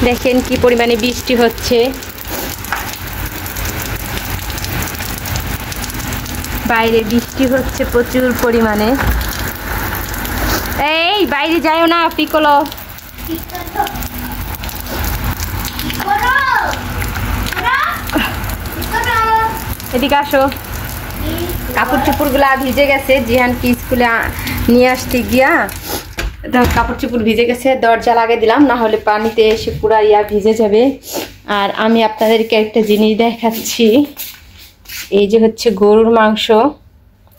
দেখেন কি পরিমাণে বৃষ্টি হচ্ছে, বাইরে বৃষ্টি হচ্ছে প্রচুর পরিমাণে। এই বাইরে যাও না পিকলো, এদিকে আসো। কাপড় চোপড়গুলা ভিজে গেছে, জিহানকে স্কুলে নিয়ে আসতে গিয়া কাপড় চোপড় ভিজে গেছে, দরজা লাগিয়ে দিলাম, না হলে পানিতে এসে পুরা ভিজে যাবে। আর আমি আপনাদেরকে একটা জিনিস দেখাচ্ছি, এই যে হচ্ছে গরুর মাংস।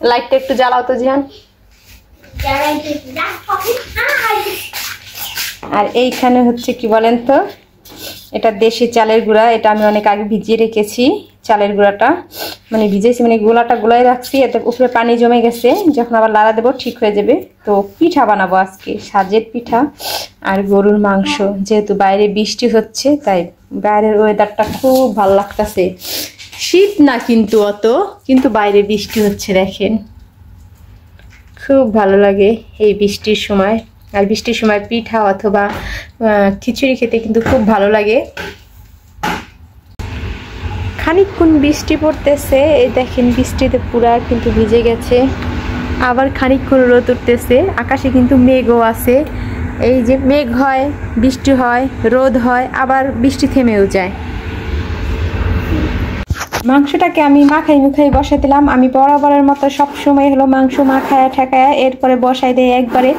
লাইটটা একটু জ্বালাও তো জিহান। আর এইখানে হচ্ছে কি বলেন তো, এটা দেশি চালের গুঁড়া, এটা আমি অনেক আগে ভিজিয়ে রেখেছি। চালের গুঁড়াটা মানে ভিজেছি, মানে গোলাটা গুলাই রাখছি, এতে উপরে পানি জমে গেছে, যখন আবার লাড়া দেবো ঠিক হয়ে যাবে। তো পিঠা বানাবো আজকে, সাজের পিঠা আর গরুর মাংস। যেহেতু বাইরে বৃষ্টি হচ্ছে তাই বাইরের ওয়েদারটা খুব ভালো লাগতেছে, শীত না কিন্তু অত, কিন্তু বাইরে বৃষ্টি হচ্ছে দেখেন, খুব ভালো লাগে এই বৃষ্টির সময়। আর বৃষ্টির সময় পিঠা অথবা খিচুড়ি খেতে কিন্তু খুব ভালো লাগে। খানিকক্ষণ বৃষ্টি পড়তেছে, এই দেখেন বৃষ্টিতে পুরা কিন্তু ভিজে গেছে। আবার খানিকক্ষণ রোদ উঠতেছে, আকাশে কিন্তু মেঘও আছে। এই যে মেঘ হয়, বৃষ্টি হয়, রোদ হয়, আবার বৃষ্টি থেমেও যায়। মাংসটাকে আমি মাখাই বসাই দিলাম। আমি বরাবরের মতো সবসময় হলো মাংস মাখায়া ঠেকায়া এরপরে বসাই দেয় একবারে।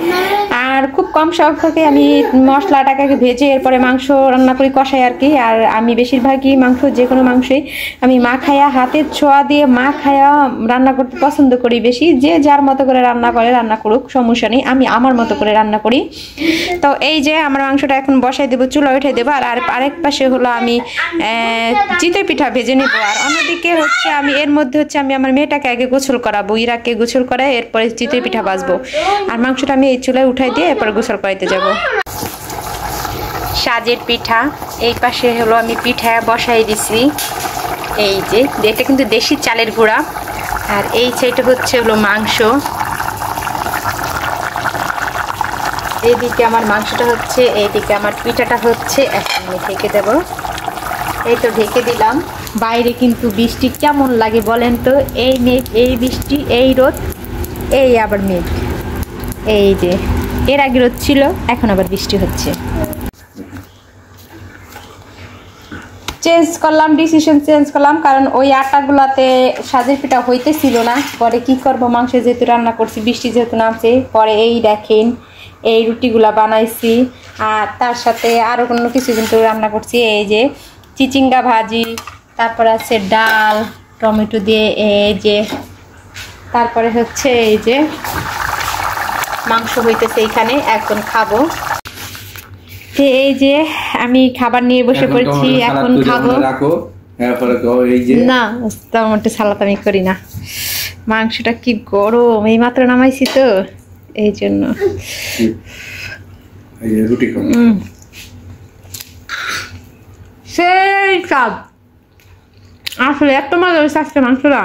আর খুব কম সংখ্যকে আমি মশলাটাকে ভেজে এরপরে মাংস রান্না করি, কষাই আর কি। আর আমি বেশিরভাগই মাংস, যে কোনো মাংসই আমি মাখায়া হাতের ছোঁয়া দিয়ে মাখায়া রান্না করতে পছন্দ করি বেশি। যে যার মতো করে রান্না করে রান্না করুক, সমস্যা নেই, আমি আমার মতো করে রান্না করি। তো এই যে আমার মাংসটা এখন বসাই দেবো, চুলা উঠে দেবো। আর আরেক পাশে হলো আমি চিতই পিঠা ভেজে নেব। আর অন্যদিকে হচ্ছে আমি এর মধ্যে হচ্ছে আমি আমার মেয়েটাকে আগে গোসল করাবো, ইরাকে গোসল করাই এরপরে চিতই পিঠা ভাজবো। আর মাংসটা আমি এই চুলায় উঠাই দিয়ে এরপরে গোসল করাইতে যাব। সাজের পিঠা এই পাশে হলো আমি পিঠা বসাই দিছি। এই যে এটা কিন্তু দেশি চালের গুঁড়া। আর এই সাইডে হচ্ছে হলো মাংস, এইদিকে আমার মাংসটা হচ্ছে, এইদিকে আমার পিঠাটা হচ্ছে। এখন আমি ঢেকে দেব। এই তো ঢেকে দিলাম। বাইরে কিন্তু বৃষ্টি কেমন লাগে বলেন তো, এই মেঘ, এই বৃষ্টি, এই রোদ, এই আবার মেঘ। এই যে এর আগে রোদ ছিল, এখন আবার বৃষ্টি হচ্ছে। ডিসিশন চেঞ্জ করলাম, কারণ ওই আটাগুলাতে সাজের পিঠা হইতেছিল না। পরে কি করব, মাংস যেহেতু রান্না করছি, বৃষ্টি যেহেতু নামছে, পরে এই দেখেন এই রুটিগুলা বানাইছি। আর তার সাথে আরও কোনো কিছু কিন্তু রান্না করছি, এই যে চিচিঙ্গা ভাজি, তারপর আছে ডাল টমেটো দিয়ে, এই যে তারপরে হচ্ছে এই যে মাংস হইতেছে এইখানে, এখন খাবো। এই যে আমি খাবার নিয়ে বসে পড়েছি, এখন খাবো। না টমেটো সালাদ আমি করি না, মাংসটা কি গরম, এই মাত্র নামাইছি তো এই জন্য। সেই স্বাদ, আসলে এত মজা হয়েছে আজকে মাংসটা।